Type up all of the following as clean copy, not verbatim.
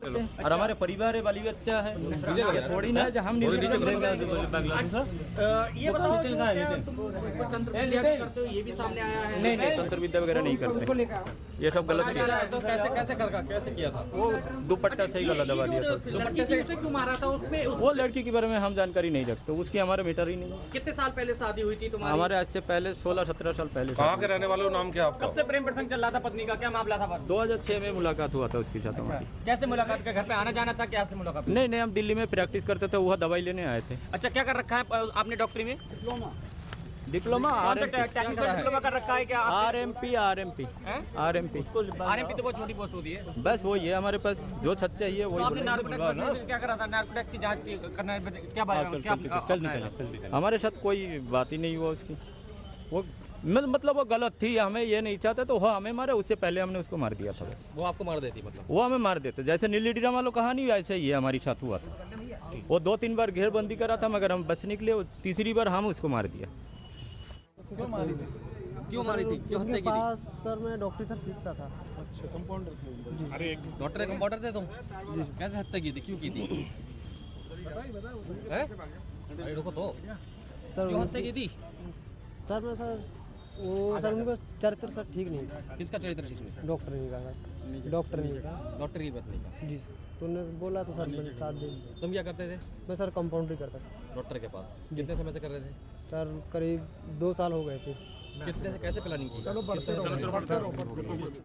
और हमारे परिवार वाली बच्चा है, ये थोड़ी ना है हम नहीं। ये बताओ तंत्र विद्या भी करते हो, ये भी सामने आया है। नहीं नहीं, तंत्र विद्या वगैरह नहीं करते, ये सब गलत चीज है। तो कैसे किया था? वो दुपट्टा से ही गला दबा दिया था। दुपट्टे से क्यों मारा था उसमें? वो लड़की के बारे में हम जानकारी नहीं रखते, उसकी हमारे मीटर ही नहीं है। कितने साल पहले शादी हुई थी तुम्हारी? हमारे आज से पहले 16-17 साल पहले। कहाँ के रहने वाले हो, नाम क्या आपका? कब से प्रेम प्रसंग चल रहा था पत्नी का, क्या मामला था? 2006 में मुलाकात हुआ था उसके साथ हमारी। कैसे मुलाकात का, घर पे आना जाना था, क्या से मुलाकात? नहीं नहीं, हम दिल्ली में प्रैक्टिस करते थे, वह दवाई लेने आए थे। अच्छा, क्या कर रखा है आपने डॉक्टरी में? डिप्लोमा टेक्निकल डिप्लोमा कर रखा है क्या? आरएमपी आरएमपी तो बहुत छोटी पोस्ट होती है। बस वही है हमारे पास, जो सच चाहिए वही आपने बोलेंगे। नार्कोटिक्स क्या करा था? नार्कोटिक्स की जांच करना है, क्या हमारे साथ कोई बात ही नहीं हुआ उसकी। वो मतलब वो गलत थी, हमें ये नहीं चाहते तो वह हमें मारे, उससे पहले हमने उसको मार दिया था बस। वो आपको मार देती मतलब? वो हमें मार देते, जैसे नीली ड्रामा वालों कहानी वैसे ही है हमारे साथ हुआ था। वो 2-3 बार घेरबंदी करा था मगर हम बच निकले, तीसरी बार हम उसको मार दिया। क्यों मारी थी? क्यों हत्या की थी? सर मैं डॉक्टरी सर सीखता था। अच्छा, कंपाउंडर थे। अरे डॉक्टर कंपाउंडर थे तुम? कैसे हत्या की थी, क्यों की थी? अरे रुको तो, सर क्यों हत्या की थी? सर मैं सर वो सर उनका चरित्र सर ठीक नहीं था। किसका चरित्र ठीक नहीं? डॉक्टर नहीं कहा, डॉक्टर नहीं कहा। डॉक्टर की पत्नी का? जी, तो उन्होंने बोला तो सर मैंने साथ दे। तुम क्या करते थे? मैं सर कंपाउंडरी करता था डॉक्टर के पास। कितने समय से कर रहे थे? सर, करीब 2 साल हो गए थे। कितने से कैसे प्लानिंग की?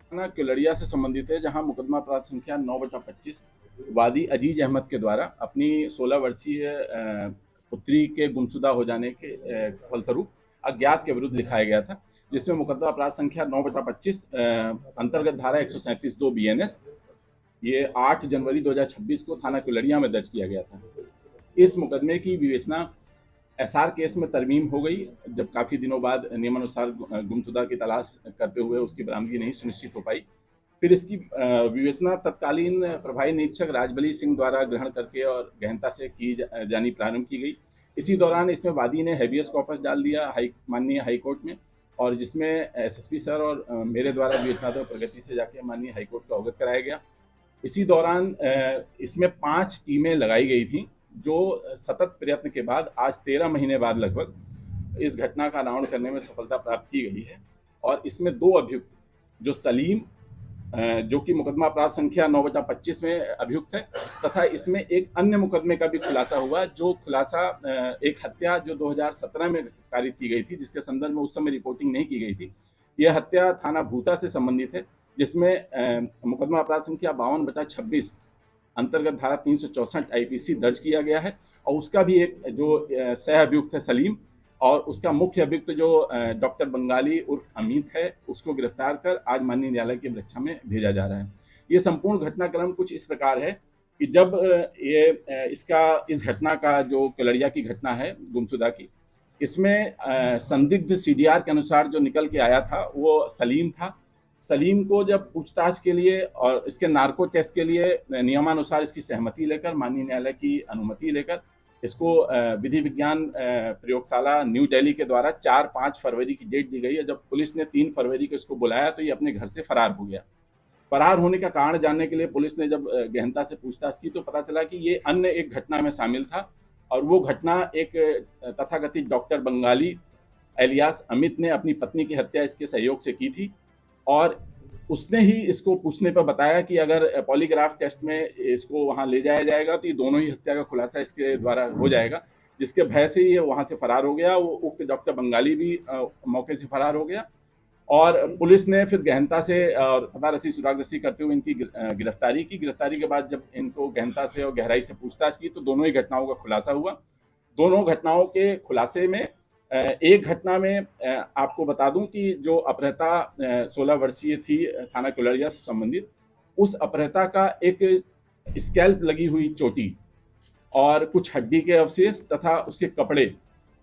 थाना केलड़िया से संबंधित है, जहां मुकदमा अपराध संख्या 9/25 वादी अजीज अहमद के द्वारा अपनी 16 वर्षीय पुत्री के गुमशुदा हो जाने के फलस्वरूप अज्ञात के विरुद्ध लिखाया गया था, जिसमें मुकदमा अपराध संख्या 9/25 अंतर्गत धारा 137(2) BNS ये 8 जनवरी 2026 को थाना केलड़िया में दर्ज किया गया था। इस मुकदमे की विवेचना SR केस में तरमीम हो गई, जब काफ़ी दिनों बाद नियमानुसार गुमशुदा की तलाश करते हुए उसकी बरामदगी नहीं सुनिश्चित हो पाई। फिर इसकी विवेचना तत्कालीन प्रभारी निरीक्षक राजबली सिंह द्वारा ग्रहण करके और गहनता से की जानी प्रारंभ की गई। इसी दौरान इसमें वादी ने हैबियस कॉर्पस डाल दिया माननीय हाईकोर्ट में, और जिसमें SSP सर और मेरे द्वारा विवेचनात्मक प्रगति से जाके माननीय हाईकोर्ट को अवगत कराया गया। इसी दौरान इसमें 5 टीमें लगाई गई थी, जो सतत प्रयत्न के बाद आज 13 महीने बाद लगभग इस घटना का अनावरण करने में सफलता प्राप्त की गई है। और इसमें 2 अभियुक्त, जो सलीम जो कि मुकदमा अपराध संख्या 9/25 में अभियुक्त है, तथा इसमें एक अन्य मुकदमे का भी खुलासा हुआ, जो खुलासा एक हत्या जो 2017 में कारित की गई थी, जिसके संदर्भ में उस समय रिपोर्टिंग नहीं की गई थी। यह हत्या थाना भूता से संबंधित है, जिसमें मुकदमा अपराध संख्या 52/26 अंतर्गत धारा 364 IPC दर्ज किया गया है, और उसका भी एक जो सह अभियुक्त है सलीम, और उसका मुख्य अभियुक्त जो डॉक्टर बंगाली उर्फ अमित है, उसको गिरफ्तार कर आज माननीय न्यायालय की रक्षा में भेजा जा रहा है। ये संपूर्ण घटनाक्रम कुछ इस प्रकार है कि जब इस घटना का जो केलड़िया की घटना है गुमशुदा की, इसमें संदिग्ध CDR के अनुसार जो निकल के आया था वो सलीम था। सलीम को जब पूछताछ के लिए और इसके नार्को टेस्ट के लिए नियमानुसार इसकी सहमति लेकर, माननीय न्यायालय की अनुमति लेकर, इसको विधि विज्ञान प्रयोगशाला न्यू दिल्ली के द्वारा 4-5 फरवरी की डेट दी गई है। जब पुलिस ने 3 फरवरी को इसको बुलाया तो ये अपने घर से फरार हो गया। फरार होने का कारण जानने के लिए पुलिस ने जब गहनता से पूछताछ की तो पता चला कि ये अन्य एक घटना में शामिल था, और वो घटना एक तथाकथित डॉक्टर बंगाली एलियास अमित ने अपनी पत्नी की हत्या इसके सहयोग से की थी। और उसने ही इसको पूछने पर बताया कि अगर पॉलीग्राफ टेस्ट में इसको वहां ले जाया जाएगा तो ये दोनों ही हत्या का खुलासा इसके द्वारा हो जाएगा, जिसके भय से ये वहां से फरार हो गया। वो उक्त डॉक्टर बंगाली भी मौके से फरार हो गया, और पुलिस ने फिर गहनता से और पता रसी सुरागरसी करते हुए इनकी गिरफ्तारी की। गिरफ्तारी के बाद जब इनको गहनता से और गहराई से पूछताछ की तो दोनों ही घटनाओं का खुलासा हुआ। दोनों घटनाओं के खुलासे में एक घटना में आपको बता दूं कि जो अपहृता 16 वर्षीय थी थाना केलड़िया से संबंधित, उस अपहृता का एक स्कैल्प लगी हुई चोटी और कुछ हड्डी के अवशेष तथा उसके कपड़े,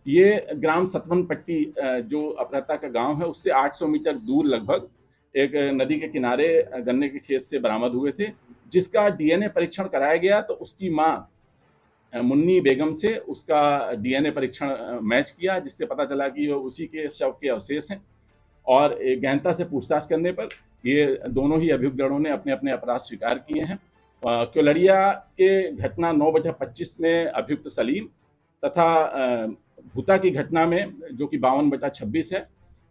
ये ग्राम सतवनपट्टी जो अपहृता का गांव है उससे 800 मीटर दूर लगभग एक नदी के किनारे गन्ने के खेत से बरामद हुए थे, जिसका DNA परीक्षण कराया गया तो उसकी मां मुन्नी बेगम से उसका DNA परीक्षण मैच किया, जिससे पता चला कि वो उसी के शव के अवशेष हैं। और गहनता से पूछताछ करने पर ये दोनों ही अभियुक्त गणों ने अपने अपने अपराध स्वीकार किए हैं। क्योलड़िया के घटना 9/25 में अभियुक्त सलीम तथा भूता की घटना में जो कि 52/26 है,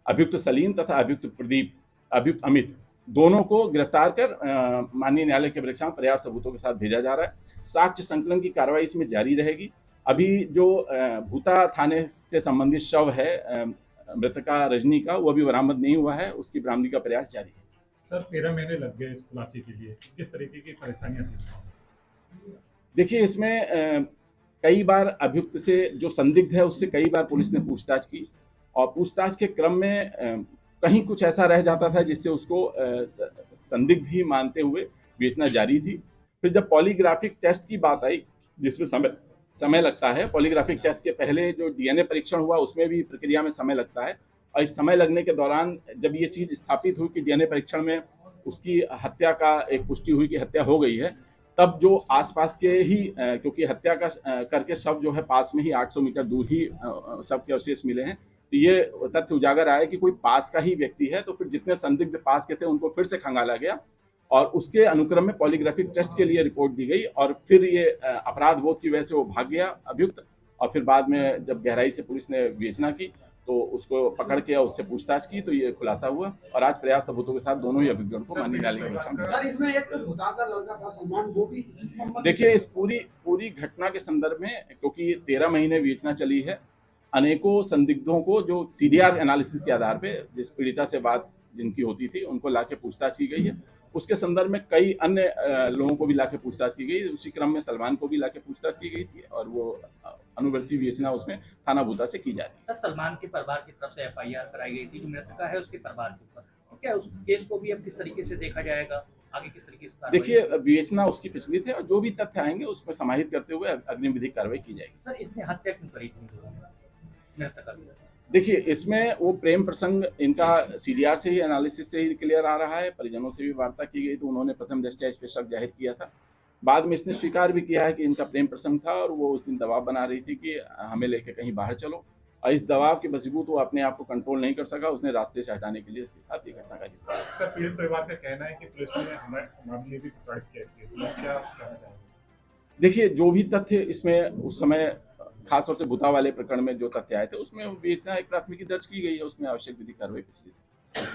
अभियुक्त सलीम तथा अभियुक्त प्रदीप, अभियुक्त अमित, दोनों को गिरफ्तार कर माननीय न्यायालय के वृक्षां पर्याप्त सबूतों के साथ भेजा जा रहा है। साक्ष्य संकलन की कार्रवाई इसमें जारी रहेगी। अभी जो भूता थाने से संबंधित शव है मृतका रजनी का, वो अभी बरामद नहीं हुआ है, उसकी बरामदी का प्रयास जारी है। सर 13 महीने लग गए इस खुलासे के लिए, किस तरीके की परेशानियां थी इसमें? देखिए, इसमें कई बार अभियुक्त से जो संदिग्ध है उससे कई बार पुलिस ने पूछताछ की और पूछताछ के क्रम में कहीं कुछ ऐसा रह जाता था जिससे उसको संदिग्ध ही मानते हुए बेचना जारी थी। फिर जब पॉलीग्राफिक टेस्ट की बात आई जिसमें समय लगता है, पॉलीग्राफिक टेस्ट के पहले जो डीएनए परीक्षण हुआ उसमें भी प्रक्रिया में समय लगता है और इस समय लगने के दौरान जब ये चीज स्थापित हुई कि डीएनए परीक्षण में उसकी हत्या का एक पुष्टि हुई कि हत्या हो गई है, तब जो आसपास के ही क्योंकि हत्या का करके शव जो है पास में ही 800 मीटर दूर ही शव के अवशेष मिले हैं, तो ये तथ्य उजागर आया कि कोई पास का ही व्यक्ति है। तो फिर जितने संदिग्ध पास के थे उनको फिर से खंगाला गया और उसके अनुक्रम में पॉलीग्राफिक टेस्ट के लिए रिपोर्ट दी गई और फिर ये अपराध बोध की वजह से वो भाग गया अभियुक्त। और फिर बाद में जब गहराई से पुलिस ने विवेचना की तो उसको पकड़ के उससे पूछताछ की तो ये खुलासा हुआ और आज पर्याप्त सबूतों के साथ दोनों ही अभियुक्तों को माननीय न्यायालय के समक्ष। देखिए, इस पूरी घटना के संदर्भ में क्योंकि 13 महीने विवेचना चली है, अनेकों संदिग्धों को जो सीडीआर एनालिसिस के आधार पे जिस पीड़िता से बात जिनकी होती थी उनको लाके पूछताछ की गई है। उसके संदर्भ में कई अन्य लोगों को भी लाके पूछताछ की गई। उसी क्रम में सलमान को भी लाके पूछताछ की गई थी और वो अनुवर्ती विवेचना उसमें थाना भूता से की जा रही है। सर, सलमान के परिवार की तरफ से एफआईआर कराई गई थी, जो मृतका है उसके परिवार के ऊपर, क्या उस केस को भी अब किस तरीके से देखा जाएगा, आगे किस तरीके से? देखिए, विवेचना उसकी पिछली है और जो भी तथ्य आएंगे उसमें समाहित करते हुए अग्रिम विधिक कार्रवाई की जाएगी। सर, इसने हत्या क्यों करी थी मृतका? देखिए, इसमें वो प्रेम प्रसंग इनका सीडीआर से ही एनालिसिस से ही क्लियर आ रहा है। परिजनों से भी वार्ता की गई तो उन्होंने प्रथम दृष्टया इस पर शक जाहिर किया था। बाद में इसने स्वीकार भी किया है कि इनका प्रेम प्रसंग था और वो उस दिन दबाव बना रही थी कि हमें लेके कहीं बाहर चलो, और इस दबाव के वशीभूत वो अपने आप को कंट्रोल नहीं कर सका। उसने रास्ते से हटाने के लिए इसके साथ ये घटना का। सर, पीड़ित परिवार का कहना है कि पुलिस ने हमारे लिए भी प्रताड़ित किया इस केस में, क्या कहना चाहेंगे? देखिए, जो भी तथ्य इसमें उस समय खासतौर से भूता वाले प्रकरण में जो तथ्य आए थे उसमें विवेचना एक प्राथमिकी दर्ज की गई है, उसमें आवश्यक विधिक कार्रवाई पिछली थी।